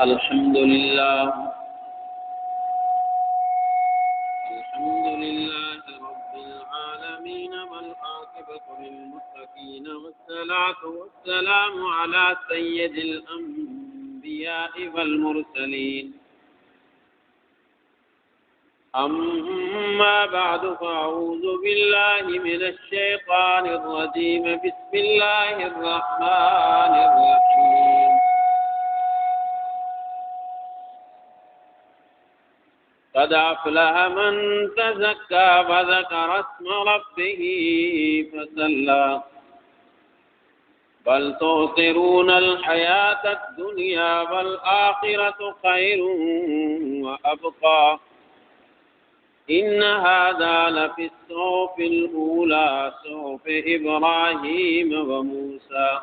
الحمد لله رب العالمين والعاقبة للمتقين والصلاة والسلام على سيد الأنبياء والمرسلين أما بعد فأعوذ بالله من الشيطان الرجيم بسم الله الرحمن الرحيم قد أفلح من تزكى وذكر اسم ربه فصلى بل تؤثرون الحياة الدنيا والآخرة خير وأبقى إن هذا لفي الصحف الأولى صحف إبراهيم وموسى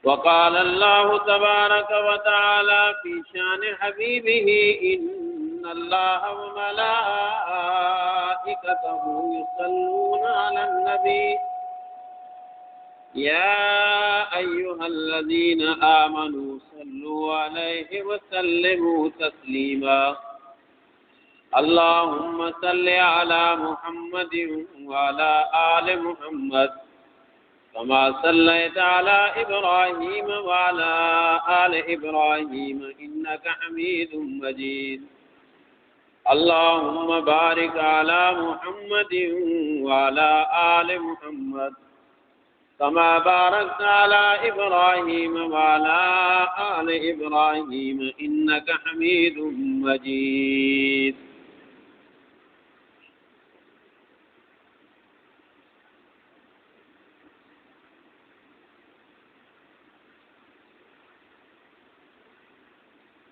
وقال الله تبارك وتعالى في شان حبيبه إن الله وملائكته يصلون على النبي يا أيها الذين آمنوا صلوا عليه وسلموا تسليما اللهم صل على محمد وعلى آل محمد كما صليت على إبراهيم وعلى آل إبراهيم إنك حميد مجيد اللهم بارك على محمد وعلى آل محمد كما باركت على إبراهيم وعلى آل إبراهيم إنك حميد مجيد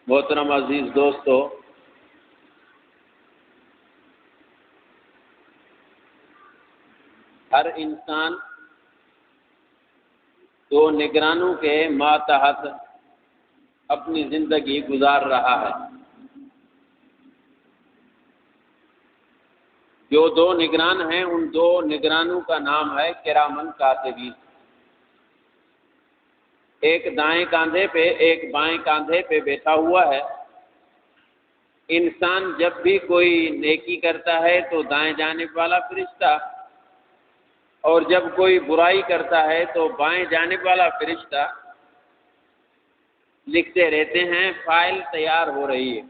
محترم عزیز دوستو، ہر انسان دو نگرانوں کے ماتحت اپنی زندگی گزار رہا ہے۔ جو دو نگران ہیں ان دو نگرانوں کا نام ہے کرامن کاتبین۔ ایک دائیں کاندھے پہ ایک بائیں کاندھے پہ بیٹھا ہوا ہے۔ انسان جب بھی کوئی نیکی کرتا ہے تو دائیں جانب والا فرشتہ، اور جب کوئی برائی کرتا ہے تو بائیں جانب والا فرشتہ لکھتے رہتے ہیں، فائل تیار ہو رہی ہے۔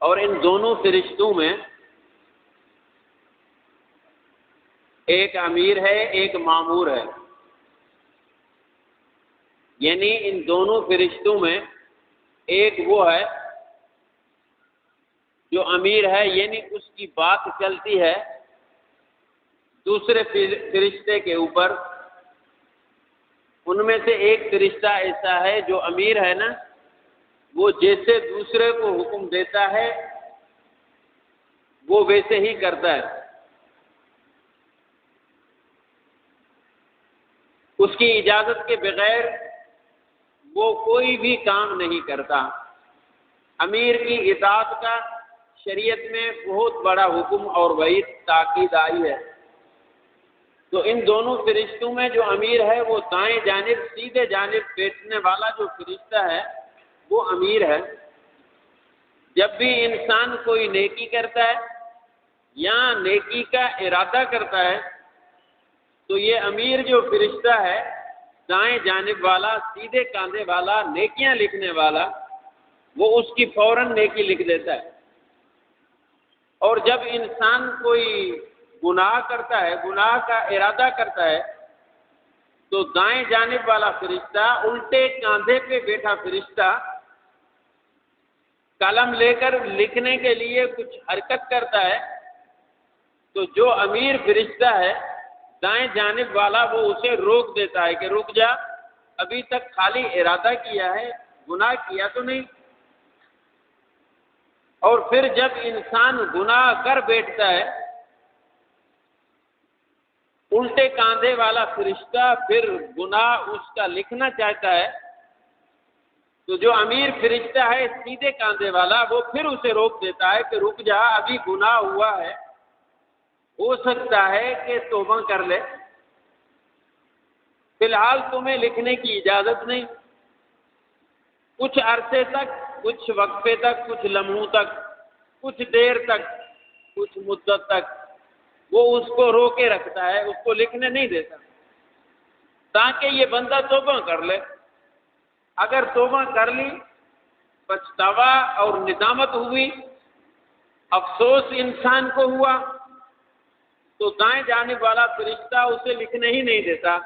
اور ان دونوں فرشتوں میں ایک امیر ہے ایک مامور ہے، یعنی ان دونوں فرشتوں میں ایک وہ ہے جو امیر ہے، یعنی اس کی بات چلتی ہے دوسرے فرشتے کے اوپر۔ ان میں سے ایک فرشتہ ایسا ہے جو امیر ہے نا، وہ جیسے دوسرے کو حکم دیتا ہے وہ ویسے ہی کرتا ہے، اس کی اجازت کے بغیر وہ کوئی بھی کام نہیں کرتا۔ امیر کی اطاعت کا شریعت میں بہت بڑا حکم اور وعید تاکید آئی ہے۔ تو ان دونوں فرشتوں میں جو امیر ہے وہ دائیں جانب سیدھے جانب بیٹھنے والا جو فرشتہ ہے وہ امیر ہے۔ جب بھی انسان کوئی نیکی کرتا ہے یا نیکی کا ارادہ کرتا ہے تو یہ امیر جو فرشتہ ہے، دائیں جانب والا سیدھے کاندھے والا نیکیاں لکھنے والا، وہ اس کی فوراً نیکی لکھ دیتا ہے۔ اور جب انسان کوئی گناہ کرتا ہے، گناہ کا ارادہ کرتا ہے، تو دائیں جانب والا فرشتہ، الٹے کاندھے پہ بیٹھا فرشتہ قلم لے کر لکھنے کے لیے کچھ حرکت کرتا ہے، تو جو امیر فرشتہ ہے دائیں جانب والا وہ اسے روک دیتا ہے کہ رک جا، ابھی تک خالی ارادہ کیا ہے، گناہ کیا تو نہیں۔ اور پھر جب انسان گناہ کر بیٹھتا ہے، الٹے کاندھے والا فرشتہ پھر گناہ اس کا لکھنا چاہتا ہے، تو جو امیر فرشتہ ہے سیدھے کاندھے والا وہ پھر اسے روک دیتا ہے کہ رک جا، ابھی گناہ ہوا ہے، ہو سکتا ہے کہ توبہ کر لے۔ فی الحال تمہیں لکھنے کی اجازت نہیں، کچھ عرصے تک، کچھ وقفے تک، کچھ لمحوں تک، کچھ دیر تک، کچھ مدت تک وہ اس کو روکے رکھتا ہے، اس کو لکھنے نہیں دیتا تاکہ یہ بندہ توبہ کر لے۔ اگر توبہ کر لی، پچھتاوا اور ندامت ہوئی، افسوس انسان کو ہوا، تو دائیں جانب والا فرشتہ اسے لکھنے ہی نہیں دیتا۔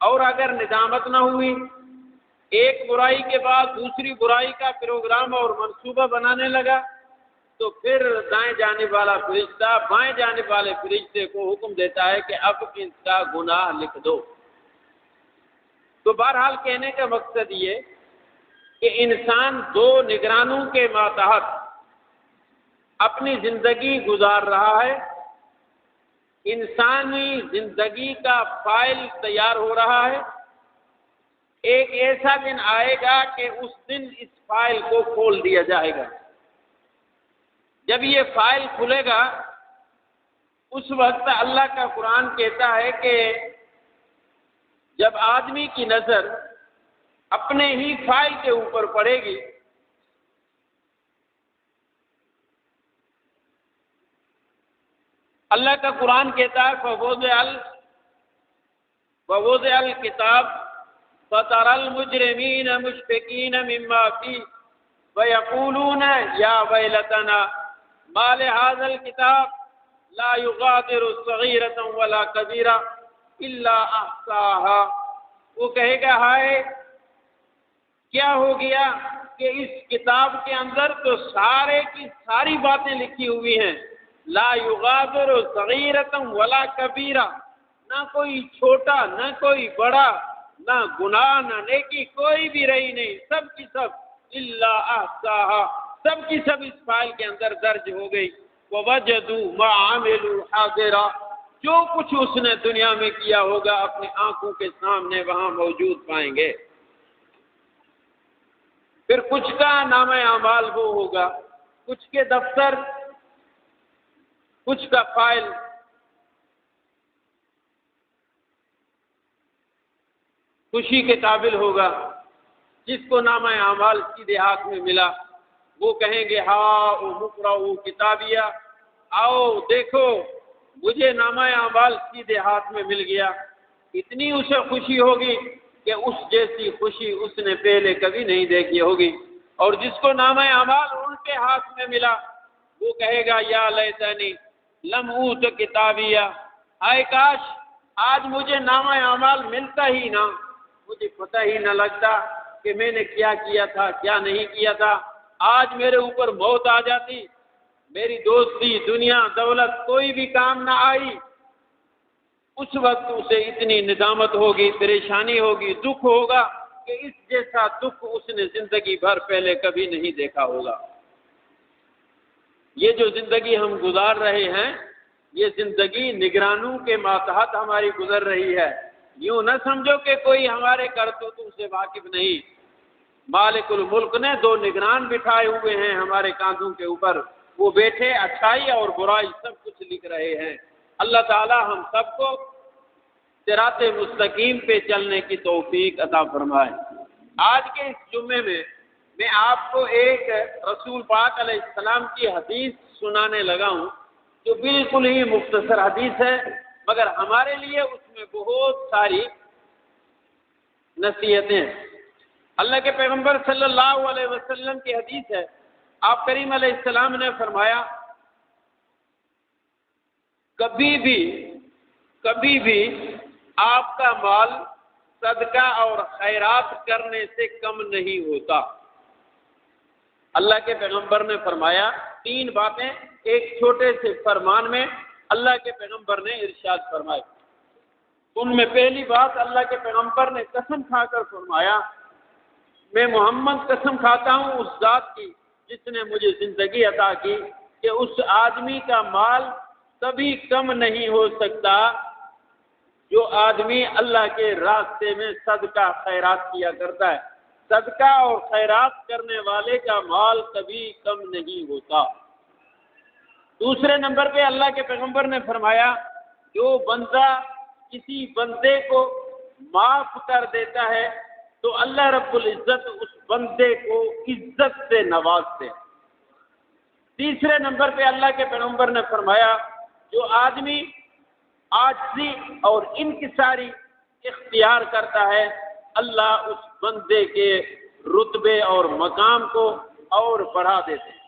اور اگر ندامت نہ ہوئی، ایک برائی کے بعد دوسری برائی کا پروگرام اور منصوبہ بنانے لگا، تو پھر دائیں جانب والا فرشتہ بائیں جانب والے فرشتے کو حکم دیتا ہے کہ اب اس کا گناہ لکھ دو۔ تو بہرحال کہنے کا مقصد یہ کہ انسان دو نگرانوں کے ماتحت اپنی زندگی گزار رہا ہے۔ انسانی زندگی کا فائل تیار ہو رہا ہے، ایک ایسا دن آئے گا کہ اس دن اس فائل کو کھول دیا جائے گا۔ جب یہ فائل کھلے گا، اس وقت اللہ کا قرآن کہتا ہے کہ جب آدمی کی نظر اپنے ہی فائل کے اوپر پڑے گی، اللہ کا قرآن کہتا ہے فَوُضِعَ الْكِتَابُ فَتَرَى الْمُجْرِمِينَ مُشْفِقِينَ مِمَّا فِيهِ وَيَقُولُونَ يَا وَيْلَتَنَا مَا لِهَذَا الْكِتَابِ لَا يُغَادِرُ صَغِيرَةً وَلَا كَبِيرَةً إِلَّا أَحْصَاهَا۔ وہ کہے گا ہائے کیا ہو گیا کہ اس کتاب کے اندر تو سارے کی ساری باتیں لکھی ہوئی ہیں، لا یغادر صغیرۃ ولا کبیرہ، نہ کوئی چھوٹا نہ کوئی بڑا، نہ گناہ نہ نیکی کوئی بھی رہی نہیں، سب کی سب الا احصاها، سب کی سب اس فائل کے اندر درج ہو گئی۔ ووجدوا ما عملوا حاضرا، جو کچھ اس نے دنیا میں کیا ہوگا اپنی آنکھوں کے سامنے وہاں موجود پائیں گے۔ پھر کچھ کا نامہ اعمال وہ ہوگا، کچھ کے دفتر، کچھ کا فائل۔ خوشی کے قابل ہوگا جس کو نامہ اعمال سیدھے ہاتھ میں ملا، وہ کہیں گے ہاؤ اقرؤ کتابیہ، آؤ دیکھو مجھے نامہ اعمال سیدھے ہاتھ میں مل گیا۔ اتنی اسے خوشی ہوگی کہ اس جیسی خوشی اس نے پہلے کبھی نہیں دیکھی ہوگی۔ اور جس کو نامہ اعمال الٹے ہاتھ میں ملا، وہ کہے گا یا لیتنی لم اوت کتابیہ، ہائے کاش آج مجھے نامہ اعمال ملتا ہی نہ، مجھے پتہ ہی نہ لگتا کہ میں نے کیا کیا تھا کیا نہیں کیا تھا، آج میرے اوپر موت آ جاتی، میری دوستی دنیا دولت کوئی بھی کام نہ آئی۔ اس وقت اسے اتنی ندامت ہوگی، پریشانی ہوگی، دکھ ہوگا کہ اس جیسا دکھ اس نے زندگی بھر پہلے کبھی نہیں دیکھا ہوگا۔ یہ جو زندگی ہم گزار رہے ہیں، یہ زندگی نگرانوں کے ماتحت ہماری گزر رہی ہے۔ یوں نہ سمجھو کہ کوئی ہمارے کرتوتوں سے واقف نہیں۔ مالک الملک نے دو نگران بٹھائے ہوئے ہیں ہمارے کاندھوں کے اوپر، وہ بیٹھے اچھائی اور برائی سب کچھ لکھ رہے ہیں۔ اللہ تعالی ہم سب کو صراط مستقیم پہ چلنے کی توفیق عطا فرمائے۔ آج کے اس جمعے میں آپ کو ایک رسول پاک علیہ السلام کی حدیث سنانے لگا ہوں، جو بالکل ہی مختصر حدیث ہے، مگر ہمارے لیے اس میں بہت ساری نصیحتیں ہیں۔ اللہ کے پیغمبر صلی اللہ علیہ وسلم کی حدیث ہے، آپ کریم علیہ السلام نے فرمایا کبھی بھی آپ کا مال صدقہ اور خیرات کرنے سے کم نہیں ہوتا۔ اللہ کے پیغمبر نے فرمایا تین باتیں ایک چھوٹے سے فرمان میں اللہ کے پیغمبر نے ارشاد فرمائی۔ ان میں پہلی بات اللہ کے پیغمبر نے قسم کھا کر فرمایا، میں محمد قسم کھاتا ہوں اس ذات کی جس نے مجھے زندگی عطا کی کہ اس آدمی کا مال کبھی کم نہیں ہو سکتا جو آدمی اللہ کے راستے میں صدقہ خیرات کیا کرتا ہے۔ صدقہ اور خیرات کرنے والے کا مال کبھی کم نہیں ہوتا۔ دوسرے نمبر پہ اللہ کے پیغمبر نے فرمایا جو بندہ کسی بندے کو معاف کر دیتا ہے تو اللہ رب العزت اس بندے کو عزت سے نوازتے ہیں۔ تیسرے نمبر پہ اللہ کے پیغمبر نے فرمایا جو آدمی عاجزی اور انکساری اختیار کرتا ہے اللہ اس بندے کے رتبے اور مقام کو اور بڑھا دیتے ہیں۔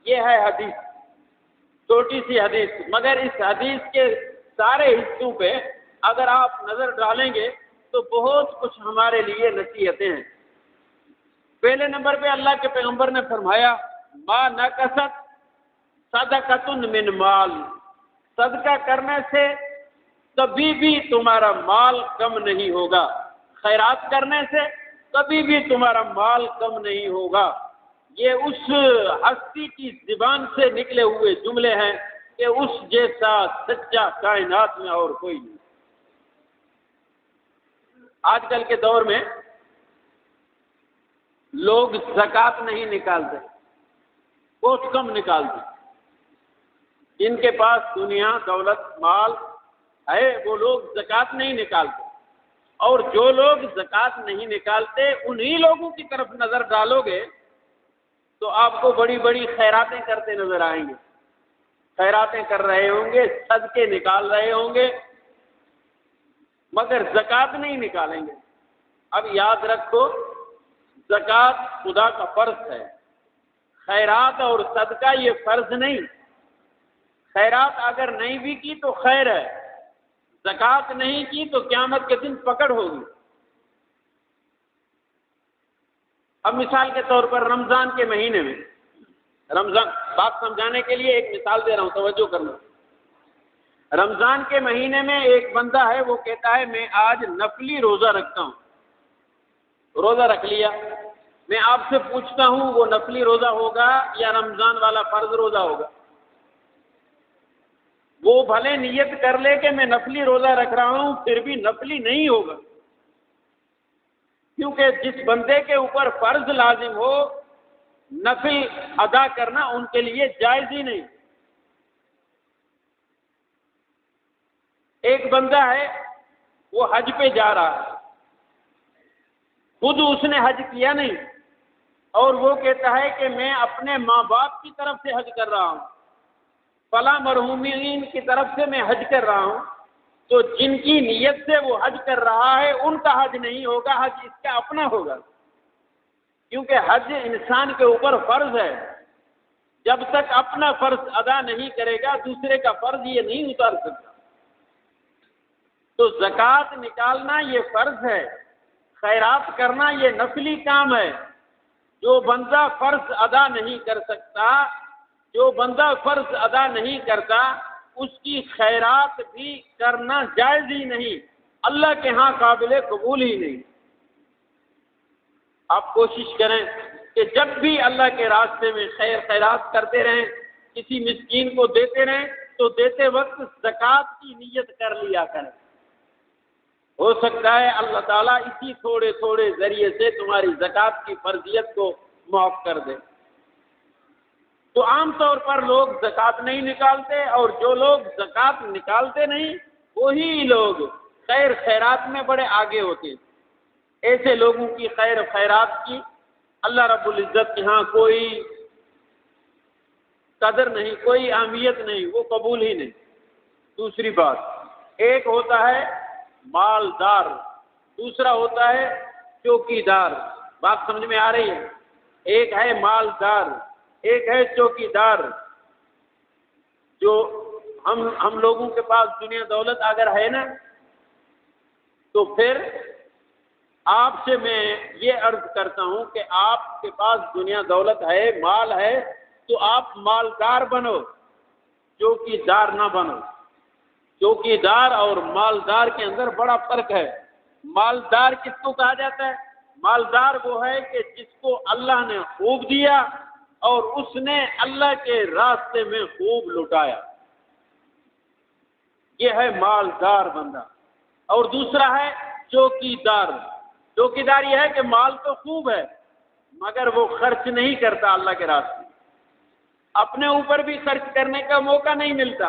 یہ ہے حدیث، چھوٹی سی حدیث، مگر اس حدیث کے سارے حصوں پہ اگر آپ نظر ڈالیں گے تو بہت کچھ ہمارے لیے نصیحتیں ہیں۔ پہلے نمبر پہ اللہ کے پیغمبر نے فرمایا ما نقصت صدقۃ من مال، صدقہ کرنے سے کبھی بھی تمہارا مال کم نہیں ہوگا، خیرات کرنے سے کبھی بھی تمہارا مال کم نہیں ہوگا۔ یہ اس ہستی کی زبان سے نکلے ہوئے جملے ہیں کہ اس جیسا سچا کائنات میں اور کوئی نہیں۔ آج کل کے دور میں لوگ زکوٰۃ نہیں نکالتے، بہت کم نکالتے۔ جن کے پاس دنیا دولت مال ہے وہ لوگ زکوٰۃ نہیں نکالتے، اور جو لوگ زکوٰۃ نہیں نکالتے انہی لوگوں کی طرف نظر ڈالو گے تو آپ کو بڑی بڑی خیراتیں کرتے نظر آئیں گے، خیراتیں کر رہے ہوں گے، صدقے نکال رہے ہوں گے، مگر زکوٰۃ نہیں نکالیں گے۔ اب یاد رکھو زکوٰۃ خدا کا فرض ہے، خیرات اور صدقہ یہ فرض نہیں۔ خیرات اگر نہیں بھی کی تو خیر ہے، زکوٰۃ نہیں کی تو قیامت کے دن پکڑ ہوگی۔ اب مثال کے طور پر رمضان کے مہینے میں، رمضان بات سمجھانے کے لیے ایک مثال دے رہا ہوں، توجہ کرنا۔ رمضان کے مہینے میں ایک بندہ ہے وہ کہتا ہے میں آج نفلی روزہ رکھتا ہوں، روزہ رکھ لیا۔ میں آپ سے پوچھتا ہوں وہ نفلی روزہ ہوگا یا رمضان والا فرض روزہ ہوگا؟ وہ بھلے نیت کر لے کہ میں نفلی روزہ رکھ رہا ہوں پھر بھی نفلی نہیں ہوگا، کیونکہ جس بندے کے اوپر فرض لازم ہو نفل ادا کرنا ان کے لیے جائز ہی نہیں۔ ایک بندہ ہے وہ حج پہ جا رہا ہے، خود اس نے حج کیا نہیں، اور وہ کہتا ہے کہ میں اپنے ماں باپ کی طرف سے حج کر رہا ہوں، فلاں مرحومین کی طرف سے میں حج کر رہا ہوں، تو جن کی نیت سے وہ حج کر رہا ہے ان کا حج نہیں ہوگا، حج اس کا اپنا ہوگا، کیونکہ حج انسان کے اوپر فرض ہے۔ جب تک اپنا فرض ادا نہیں کرے گا دوسرے کا فرض یہ نہیں اتار سکتا۔ تو زکوٰۃ نکالنا یہ فرض ہے، خیرات کرنا یہ نفلی کام ہے۔ جو بندہ فرض ادا نہیں کر سکتا، جو بندہ فرض ادا نہیں کرتا اس کی خیرات بھی کرنا جائز ہی نہیں، اللہ کے ہاں قابل قبول ہی نہیں۔ آپ کوشش کریں کہ جب بھی اللہ کے راستے میں خیرات کرتے رہیں، کسی مسکین کو دیتے رہیں تو دیتے وقت زکوٰۃ کی نیت کر لیا کریں۔ ہو سکتا ہے اللہ تعالیٰ اسی تھوڑے تھوڑے ذریعے سے تمہاری زکوٰۃ کی فرضیت کو معاف کر دے۔ تو عام طور پر لوگ زکوٰۃ نہیں نکالتے، اور جو لوگ زکوٰۃ نکالتے نہیں وہی لوگ خیرات میں بڑے آگے ہوتے ہیں۔ ایسے لوگوں کی خیرات کی اللہ رب العزت کے ہاں کوئی قدر نہیں، کوئی اہمیت نہیں، وہ قبول ہی نہیں۔ دوسری بات، ایک ہوتا ہے مالدار، دوسرا ہوتا ہے چوکیدار۔ بات سمجھ میں آ رہی ہے؟ ایک ہے مالدار، ایک ہے چوکیدار۔ جو ہم لوگوں کے پاس دنیا دولت اگر ہے نا تو پھر آپ سے میں یہ عرض کرتا ہوں کہ آپ کے پاس دنیا دولت ہے، مال ہے، تو آپ مالدار بنو، چوکیدار نہ بنو۔ چوکیدار اور مالدار کے اندر بڑا فرق ہے۔ مالدار کس کو کہا جاتا ہے؟ مالدار وہ ہے کہ جس کو اللہ نے خوب دیا اور اس نے اللہ کے راستے میں خوب لٹایا، یہ ہے مالدار بندہ۔ اور دوسرا ہے چوکیدار۔ چوکیدار یہ ہے کہ مال تو خوب ہے مگر وہ خرچ نہیں کرتا اللہ کے راستے، اپنے اوپر بھی خرچ کرنے کا موقع نہیں ملتا،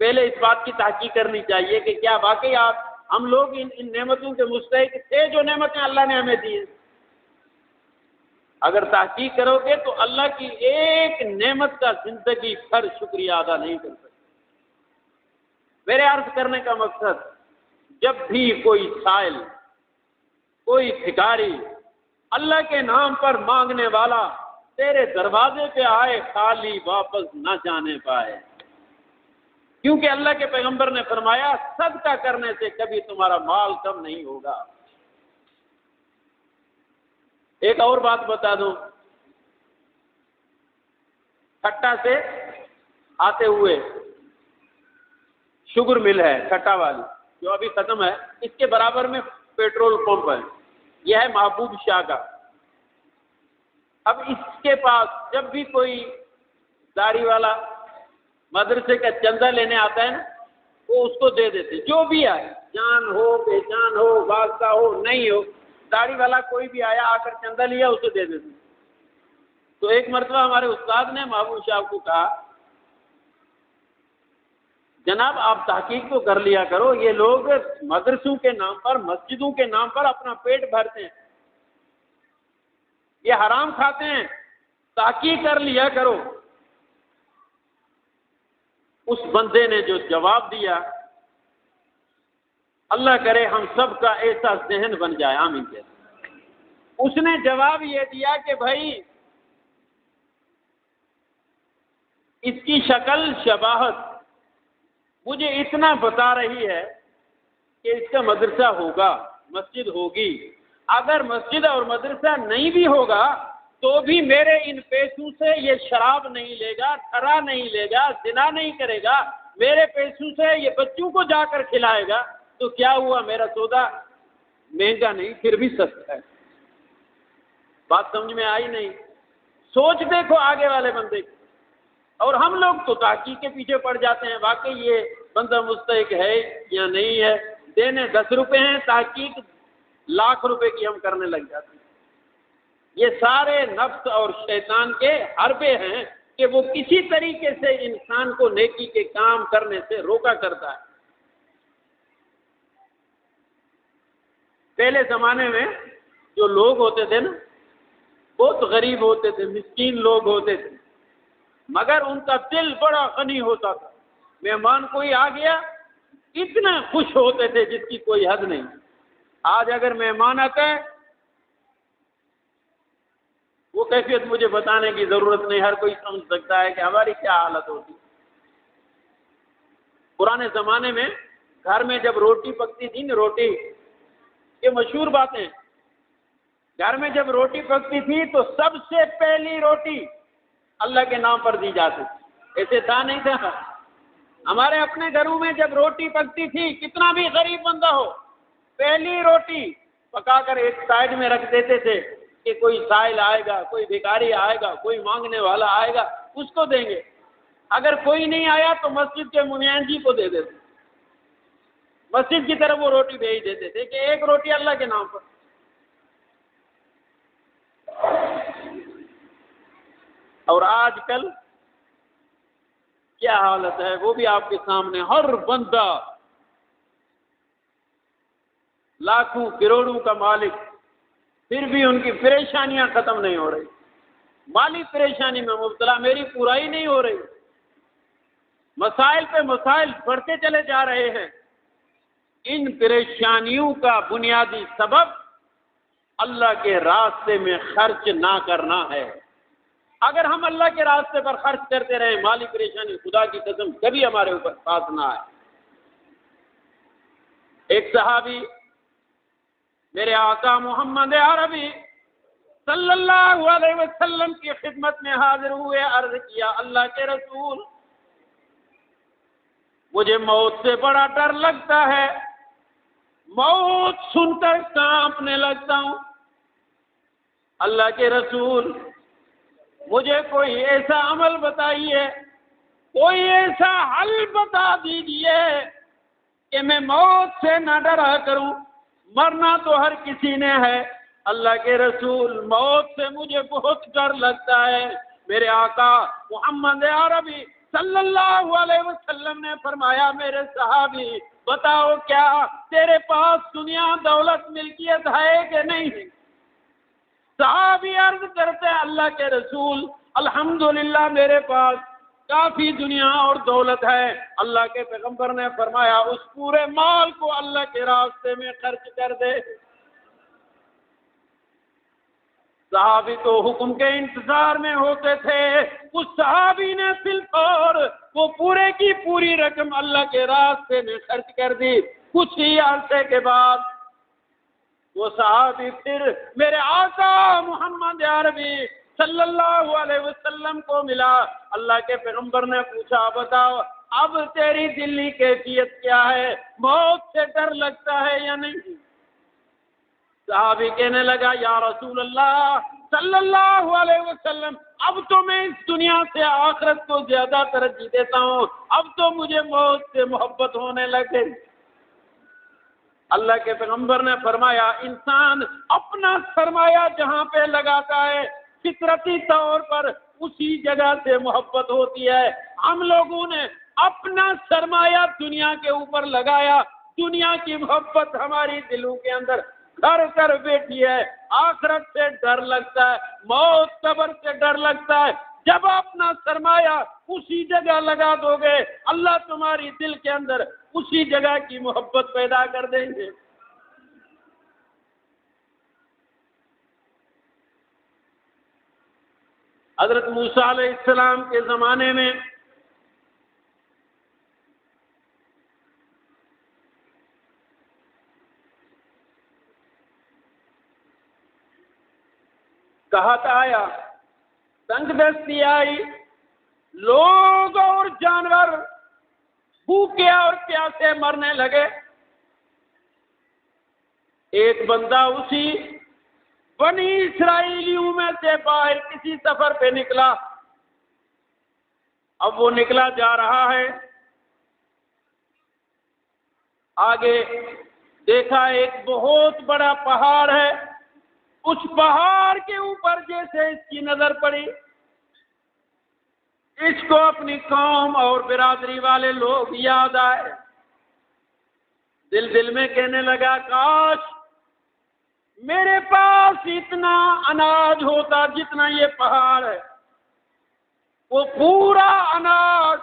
پہلے اس بات کی تحقیق کرنی چاہیے کہ کیا واقعی ہم لوگ ان نعمتوں کے مستحق تھے جو نعمتیں اللہ نے ہمیں دی ہیں؟ اگر تحقیق کرو گے تو اللہ کی ایک نعمت کا زندگی بھر شکریہ ادا نہیں کر سکتے۔ میرے عرض کرنے کا مقصد، جب بھی کوئی سائل، کوئی بھکاری اللہ کے نام پر مانگنے والا تیرے دروازے پہ آئے، خالی واپس نہ جانے پائے، کیونکہ اللہ کے پیغمبر نے فرمایا صدقہ کرنے سے کبھی تمہارا مال کم نہیں ہوگا۔ ایک اور بات بتا دوں، ٹھٹا سے آتے ہوئے شوگر مل ہے ٹھٹا والی جو ابھی ختم ہے، اس کے برابر میں پیٹرول پمپ ہے، یہ ہے محبوب شاہ کا۔ اب اس کے پاس جب بھی کوئی داڑھی والا مدرسے کا چندہ لینے آتا ہے نا، وہ اس کو دے دیتے، جو بھی آئے، جان ہو بے جان ہو، واسطہ ہو نہیں ہو، داڑھی والا کوئی بھی آیا آ کر چندہ لیا اسے دے دیتے۔ تو ایک مرتبہ ہمارے استاد نے محبوب شاہ کو کہا، جناب آپ تحقیق تو کر لیا کرو، یہ لوگ مدرسوں کے نام پر، مسجدوں کے نام پر اپنا پیٹ بھرتے ہیں، یہ حرام کھاتے ہیں، تحقیق کر لیا کرو۔ اس بندے نے جو جواب دیا، اللہ کرے ہم سب کا ایسا ذہن بن جائے، آمین کہتے ہیں۔ اس نے جواب یہ دیا کہ بھائی اس کی شکل شباہت مجھے اتنا بتا رہی ہے کہ اس کا مدرسہ ہوگا، مسجد ہوگی، اگر مسجد اور مدرسہ نہیں بھی ہوگا تو بھی میرے ان پیسوں سے یہ شراب نہیں لے گا، ٹھرا نہیں لے گا، زنا نہیں کرے گا، میرے پیسوں سے یہ بچوں کو جا کر کھلائے گا، تو کیا ہوا، میرا سودا مہنگا نہیں پھر بھی سستا ہے۔ بات سمجھ میں آئی نہیں؟ سوچ دیکھو آگے والے بندے کی۔ اور ہم لوگ تو تحقیق کے پیچھے پڑ جاتے ہیں، واقعی یہ بندہ مستحق ہے یا نہیں ہے، دینے 10 روپے ہیں، تحقیق لاکھ روپے کی ہم کرنے لگ جاتے ہیں۔ یہ سارے نفس اور شیطان کے حربے ہیں کہ وہ کسی طریقے سے انسان کو نیکی کے کام کرنے سے روکا کرتا ہے۔ پہلے زمانے میں جو لوگ ہوتے تھے نا، بہت غریب ہوتے تھے، مسکین لوگ ہوتے تھے، مگر ان کا دل بڑا غنی ہوتا تھا۔ مہمان کوئی آ گیا اتنا خوش ہوتے تھے جس کی کوئی حد نہیں۔ آج اگر مہمان آتا ہے، وہ کیفیت مجھے بتانے کی ضرورت نہیں، ہر کوئی سمجھ سکتا ہے کہ ہماری کیا حالت ہوتی۔ پرانے زمانے میں گھر میں جب روٹی پکتی تھی نا، روٹی، یہ مشہور باتیں، گھر میں جب روٹی پکتی تھی تو سب سے پہلی روٹی اللہ کے نام پر دی جاتی تھی۔ ایسے تھا نہیں تھا؟ ہمارے اپنے گھروں میں جب روٹی پکتی تھی، کتنا بھی غریب بندہ ہو، پہلی روٹی پکا کر ایک سائڈ میں رکھ دیتے تھے کہ کوئی سائل آئے گا، کوئی بھکاری آئے گا، کوئی مانگنے والا آئے گا، اس کو دیں گے۔ اگر کوئی نہیں آیا تو مسجد کے منیان جی کو دے دیتے، مسجد کی طرف وہ روٹی بھیج دیتے تھے کہ ایک روٹی اللہ کے نام پر۔ اور آج کل کیا حالت ہے وہ بھی آپ کے سامنے، ہر بندہ لاکھوں کروڑوں کا مالک، پھر بھی ان کی پریشانیاں ختم نہیں ہو رہی، مالی پریشانی میں مبتلا، میری پورائی نہیں ہو رہی، مسائل پہ مسائل بڑھتے چلے جا رہے ہیں۔ ان پریشانیوں کا بنیادی سبب اللہ کے راستے میں خرچ نہ کرنا ہے۔ اگر ہم اللہ کے راستے پر خرچ کرتے رہیں، مالی پریشانی خدا کی قسم کبھی ہمارے اوپر پاس نہ آئے۔ ایک صحابی میرے آقا محمد عربی صلی اللہ علیہ وسلم کی خدمت میں حاضر ہوئے، عرض کیا، اللہ کے رسول، مجھے موت سے بڑا ڈر لگتا ہے، موت سن کر کانپنے لگتا ہوں۔ اللہ کے رسول، مجھے کوئی ایسا عمل بتائیے، کوئی ایسا حل بتا دیجئے کہ میں موت سے نہ ڈرا کروں، مرنا تو ہر کسی نے ہے۔ اللہ کے رسول، موت سے مجھے بہت ڈر لگتا ہے۔ میرے آقا محمد عربی صلی اللہ علیہ وسلم نے فرمایا میرے صحابی بتاؤ کیا تیرے پاس دنیا دولت ملکیت ہے کہ نہیں؟ صحابی عرض کرتے اللہ کے رسول الحمدللہ میرے پاس کافی دنیا اور دولت ہے۔ اللہ کے پیغمبر نے فرمایا اس پورے مال کو اللہ کے راستے میں خرچ کر دے۔ صحابی تو حکم کے انتظار میں ہوتے تھے، اس صحابی نے فی الفور وہ پورے کی پوری رقم اللہ کے راستے میں خرچ کر دی۔ کچھ ہی عرصے کے بعد وہ صحابی پھر میرے آقا محمد عربی صلی اللہ علیہ وسلم کو ملا۔ اللہ کے پیغمبر نے پوچھا بتاؤ اب تیری دلی کیفیت کیا ہے، موت سے ڈر لگتا ہے یا نہیں؟ صحابی کہنے لگا یا رسول اللہ صلی اللہ علیہ وسلم اب تو میں اس دنیا سے آخرت کو زیادہ ترجیح دیتا ہوں، اب تو مجھے موت سے محبت ہونے لگے۔ اللہ کے پیغمبر نے فرمایا انسان اپنا سرمایہ جہاں پہ لگاتا ہے فطرتی طور پر اسی جگہ سے محبت ہوتی ہے۔ ہم لوگوں نے اپنا سرمایہ دنیا کے اوپر لگایا، دنیا کی محبت ہماری دلوں کے اندر گھر کر بیٹھی ہے، آخرت سے ڈر لگتا ہے، موت قبر سے ڈر لگتا ہے۔ جب اپنا سرمایہ اسی جگہ لگا دو گے اللہ تمہاری دل کے اندر اسی جگہ کی محبت پیدا کر دیں گے۔ حضرت موسیٰ علیہ السلام کے زمانے میں قحط آیا، تنگ دستی آئی، لوگ اور جانور بھوکے اور پیاسے مرنے لگے۔ ایک بندہ اسی بنی اسرائیلیوں میں سے باہر کسی سفر پہ نکلا۔ اب وہ نکلا جا رہا ہے، آگے دیکھا ایک بہت بڑا پہاڑ ہے، اس پہاڑ کے اوپر جیسے اس کی نظر پڑی اس کو اپنی قوم اور برادری والے لوگ یاد آئے۔ دل میں کہنے لگا کاش میرے پاس اتنا اناج ہوتا جتنا یہ پہاڑ ہے، وہ پورا اناج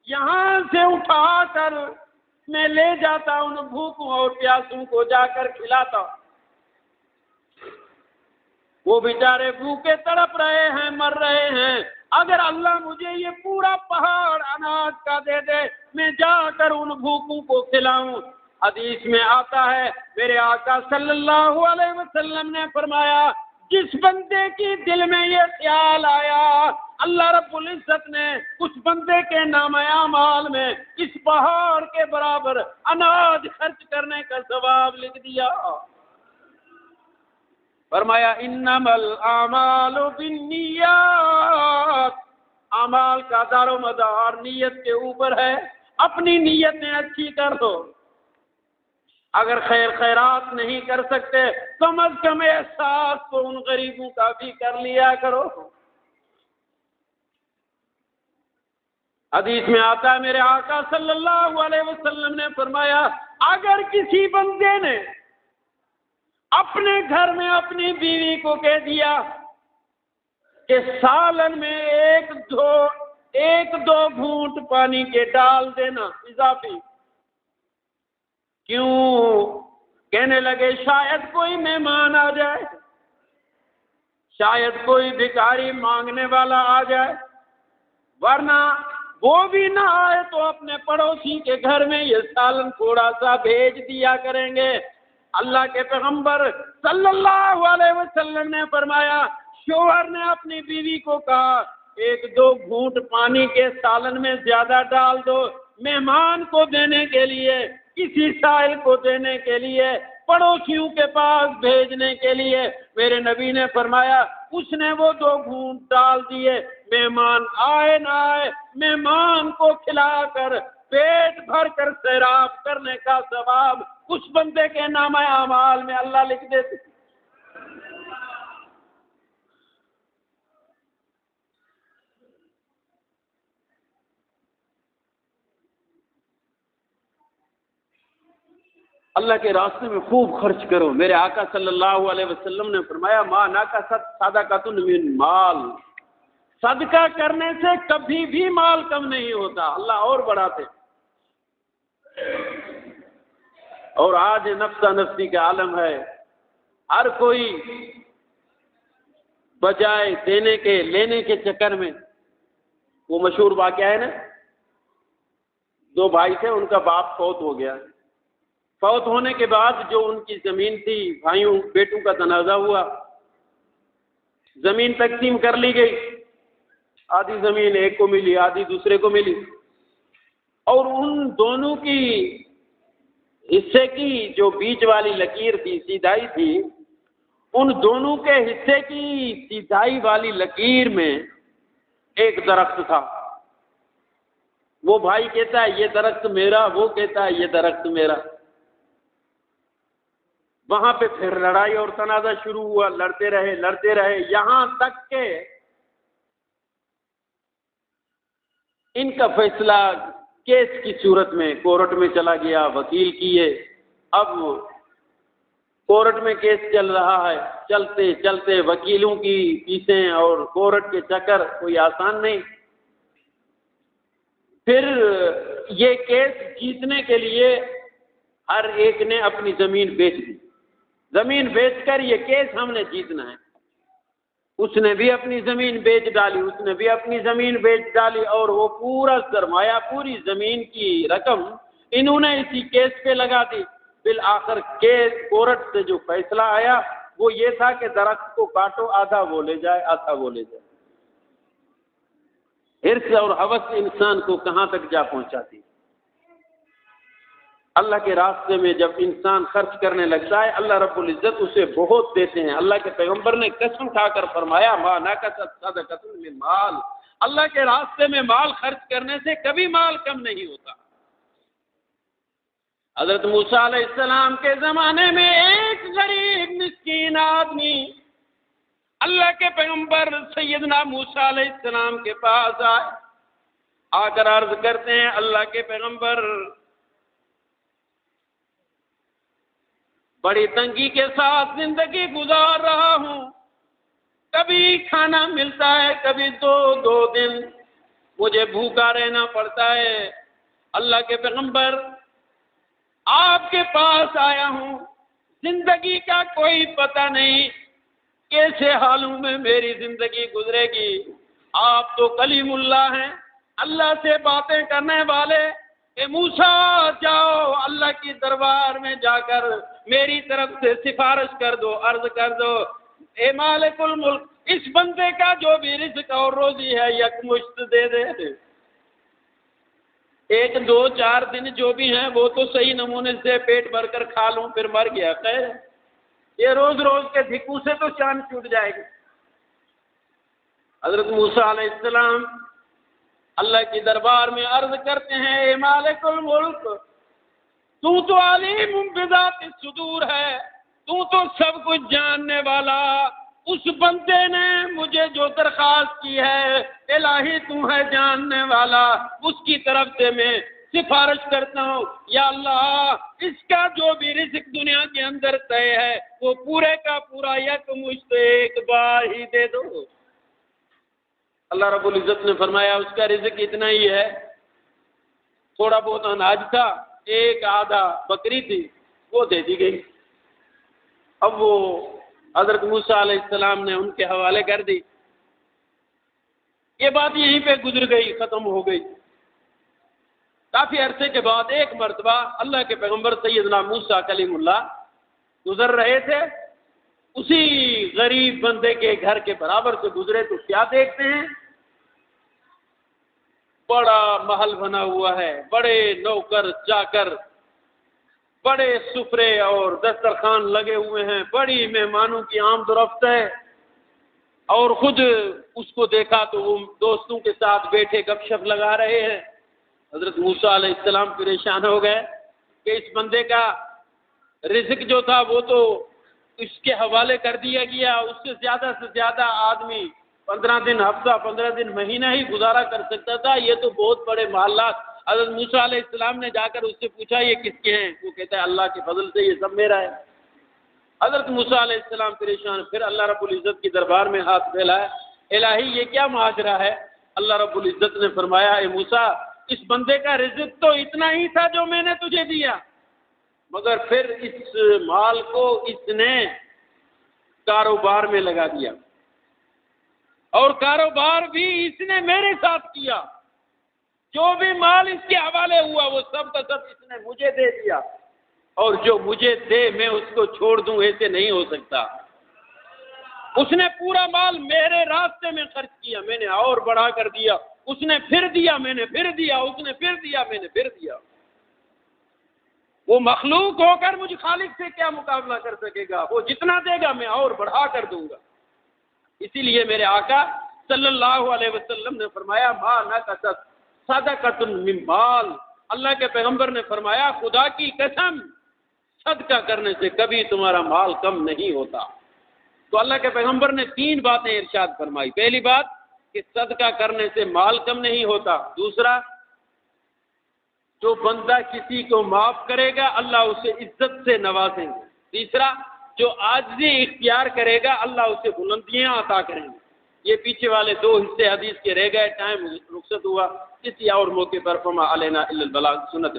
یہاں سے اٹھا کر میں لے جاتا ان بھوکوں اور پیاسوں کو جا کر کھلاتا۔ وہ بیچارے بھوکے تڑپ رہے ہیں، مر رہے ہیں، اگر اللہ مجھے یہ پورا پہاڑ اناج کا دے دے میں جا کر ان بھوکوں کو کھلاؤں۔ حدیث میں آتا ہے میرے آقا صلی اللہ علیہ وسلم نے فرمایا جس بندے کی دل میں یہ خیال آیا اللہ رب العزت نے اس بندے کے نامہ اعمال میں اس پہاڑ کے برابر اناج خرچ کرنے کا ثواب لکھ دیا۔ فرمایا انما الاعمال بالنیات، اعمال کا دار و مدار نیت کے اوپر ہے، اپنی نیتیں اچھی کر دو۔ اگر خیرات نہیں کر سکتے کم از کم احساس تو ان غریبوں کا بھی کر لیا کرو۔ حدیث میں آتا ہے میرے آقا صلی اللہ علیہ وسلم نے فرمایا اگر کسی بندے نے اپنے گھر میں اپنی بیوی کو کہہ دیا کہ سالن میں ایک دو گھونٹ پانی کے ڈال دینا اضافی، کیوں؟ کہنے لگے شاید کوئی مہمان آ جائے، شاید کوئی بھکاری مانگنے والا آ جائے، ورنہ وہ بھی نہ آئے تو اپنے پڑوسی کے گھر میں یہ سالن تھوڑا سا بھیج دیا کریں گے۔ اللہ کے پیغمبر صلی اللہ علیہ وسلم نے فرمایا شوہر نے اپنی بیوی کو کہا ایک دو گھونٹ پانی کے سالن میں زیادہ ڈال دو، مہمان کو دینے کے لیے، کسی سائل کو دینے کے لیے، پڑوسیوں کے پاس بھیجنے کے لیے۔ میرے نبی نے فرمایا اس نے وہ دو گھونٹ ڈال دیے، مہمان آئے نہ آئے مہمان کو کھلا کر پیٹ بھر کر سیراب کرنے کا ثواب اس بندے کے نامہ اعمال میں اللہ لکھ دیتے۔ اللہ کے راستے میں خوب خرچ کرو۔ میرے آقا صلی اللہ علیہ وسلم نے فرمایا ما نقصت صدقۃ من مال، صدقہ کرنے سے کبھی بھی مال کم نہیں ہوتا، اللہ اور بڑھاتے۔ اور آج نفسا نفسی کا عالم ہے، ہر کوئی بجائے دینے کے لینے کے چکر میں، وہ مشہور واقعہ ہے نا، دو بھائی تھے، ان کا باپ فوت ہو گیا، فوت ہونے کے بعد جو ان کی زمین تھی، بھائیوں بیٹوں کا تنازع ہوا، زمین تقسیم کر لی گئی، آدھی زمین ایک کو ملی، آدھی دوسرے کو ملی، اور ان دونوں کی حصے کی جو بیچ والی لکیر تھی، سیدھائی تھی، ان دونوں کے حصے کی سیدھائی والی لکیر میں ایک درخت تھا۔ وہ بھائی کہتا ہے یہ درخت میرا، وہ کہتا ہے یہ درخت میرا۔ وہاں پہ پھر لڑائی اور تنازع شروع ہوا، لڑتے رہے یہاں تک کہ ان کا فیصلہ کیس کی صورت میں کورٹ میں چلا گیا، وکیل کیے، اب کورٹ میں کیس چل رہا ہے، چلتے چلتے وکیلوں کی فیسیں اور کورٹ کے چکر کوئی آسان نہیں۔ پھر یہ کیس جیتنے کے لیے ہر ایک نے اپنی زمین بیچ دی، زمین بیچ کر یہ کیس ہم نے جیتنا ہے۔ اس نے بھی اپنی زمین بیچ ڈالی، اس نے بھی اپنی زمین بیچ ڈالی، اور وہ پورا سرمایہ، پوری زمین کی رقم انہوں نے اسی کیس پہ لگا دی۔ بالآخر کیس کورٹ سے جو فیصلہ آیا وہ یہ تھا کہ درخت کو کاٹو، آدھا وہ لے جائے، آدھا وہ لے جائے۔ حرص اور ہوس انسان کو کہاں تک جا پہنچاتی۔ اللہ کے راستے میں جب انسان خرچ کرنے لگتا ہے، اللہ رب العزت اسے بہت دیتے ہیں۔ اللہ کے پیغمبر نے قسم کھا کر فرمایا ما نقصت صدقۃ من مال، اللہ کے راستے میں مال خرچ کرنے سے کبھی مال کم نہیں ہوتا۔ حضرت موسیٰ علیہ السلام کے زمانے میں ایک غریب مسکین آدمی اللہ کے پیغمبر سیدنا موسیٰ علیہ السلام کے پاس آئے، آ کر عرض کرتے ہیں اللہ کے پیغمبر بڑی تنگی کے ساتھ زندگی گزار رہا ہوں، کبھی کھانا ملتا ہے، کبھی دو دن مجھے بھوکا رہنا پڑتا ہے۔ اللہ کے پیغمبر آپ کے پاس آیا ہوں، زندگی کا کوئی پتہ نہیں کیسے حالوں میں میری زندگی گزرے گی۔ آپ تو کلیم اللہ ہیں، اللہ سے باتیں کرنے والے، کہ موسیٰ جاؤ اللہ کی دربار میں جا کر میری طرف سے سفارش کر دو، عرض کر دو اے مالک الملک، اس بندے کا جو بھی رزق اور روزی ہے یکمشت دے دے، ایک دو چار دن جو بھی ہیں وہ تو صحیح نمونے سے پیٹ بھر کر کھا لوں، پھر مر گیا، خیر یہ روز روز کے دھکوں سے تو چاند چھوٹ جائے گی۔ حضرت موسیٰ علیہ السلام اللہ کی دربار میں عرض کرتے ہیں اے مالک الملک، تو علیم بذات الصدور ہے، تو سب کچھ جاننے والا، اس بندے نے مجھے جو درخواست کی ہے الہی تو ہے جاننے والا، اس کی طرف سے میں سفارش کرتا ہوں یا اللہ اس کا جو بھی رزق دنیا کے اندر طے ہے وہ پورے کا پورا یکمشت ایک بار ہی دے دو۔ اللہ رب العزت نے فرمایا اس کا رزق اتنا ہی ہے، تھوڑا بہت اناج تھا، ایک آدھا بکری تھی، وہ دے دی گئی۔ اب وہ حضرت موسیٰ علیہ السلام نے ان کے حوالے کر دی، یہ بات یہیں پہ گزر گئی، ختم ہو گئی۔ کافی عرصے کے بعد ایک مرتبہ اللہ کے پیغمبر سیدنا موسیٰ کلیم اللہ گزر رہے تھے، اسی غریب بندے کے گھر کے برابر سے گزرے تو کیا دیکھتے ہیں، بڑا محل بنا ہوا ہے، بڑے نوکر چاکر، بڑے سفرے اور دسترخوان لگے ہوئے ہیں، بڑی مہمانوں کی آمد و رفت ہے، اور خود اس کو دیکھا تو وہ دوستوں کے ساتھ بیٹھے گپ شپ لگا رہے ہیں۔ حضرت موسیٰ علیہ السلام پریشان ہو گئے کہ اس بندے کا رزق جو تھا وہ تو اس کے حوالے کر دیا گیا، اس سے زیادہ آدمی 15 دن ہفتہ 15 دن مہینہ ہی گزارا کر سکتا تھا، یہ تو بہت بڑے محلات حضرت موسیٰ علیہ السلام نے جا کر اس سے پوچھا یہ کس کے ہیں؟ وہ کہتا ہے اللہ کے فضل سے یہ سب میرا ہے۔ حضرت موسیٰ علیہ السلام پریشان، پھر اللہ رب العزت کی دربار میں ہاتھ پھیلایا، الہی یہ کیا ماجرا ہے؟ اللہ رب العزت نے فرمایا اے موسیٰ اس بندے کا رزق تو اتنا ہی تھا جو میں نے تجھے دیا، مگر پھر اس مال کو اس نے کاروبار میں لگا دیا، اور کاروبار بھی اس نے میرے ساتھ کیا، جو بھی مال اس کے حوالے ہوا وہ سب کا سب اس نے مجھے دے دیا، اور جو مجھے دے میں اس کو چھوڑ دوں ایسے نہیں ہو سکتا۔ اس نے پورا مال میرے راستے میں خرچ کیا، میں نے اور بڑھا کر دیا، اس نے پھر دیا، میں نے پھر دیا، اس نے پھر دیا، میں نے پھر دیا۔ وہ مخلوق ہو کر مجھ خالق سے کیا مقابلہ کر سکے گا؟ وہ جتنا دے گا میں اور بڑھا کر دوں گا۔ اسی لیے میرے آقا صلی اللہ علیہ وسلم نے فرمایا ما نقصت صدقۃ من مال، اللہ کے پیغمبر نے فرمایا خدا کی قسم صدقہ کرنے سے کبھی تمہارا مال کم نہیں ہوتا۔ تو اللہ کے پیغمبر نے 3 باتیں ارشاد فرمائی۔ پہلی بات کہ صدقہ کرنے سے مال کم نہیں ہوتا، دوسرا جو بندہ کسی کو معاف کرے گا اللہ اسے عزت سے نوازیں گے، تیسرا جو عاجزی اختیار کرے گا اللہ اسے بلندیاں عطا کریں گے۔ یہ پیچھے والے 2 حصے حدیث کے رہ گئے، ٹائم رخصت ہوا، کسی اور موقع پر فما علینا الا البلاغ سنت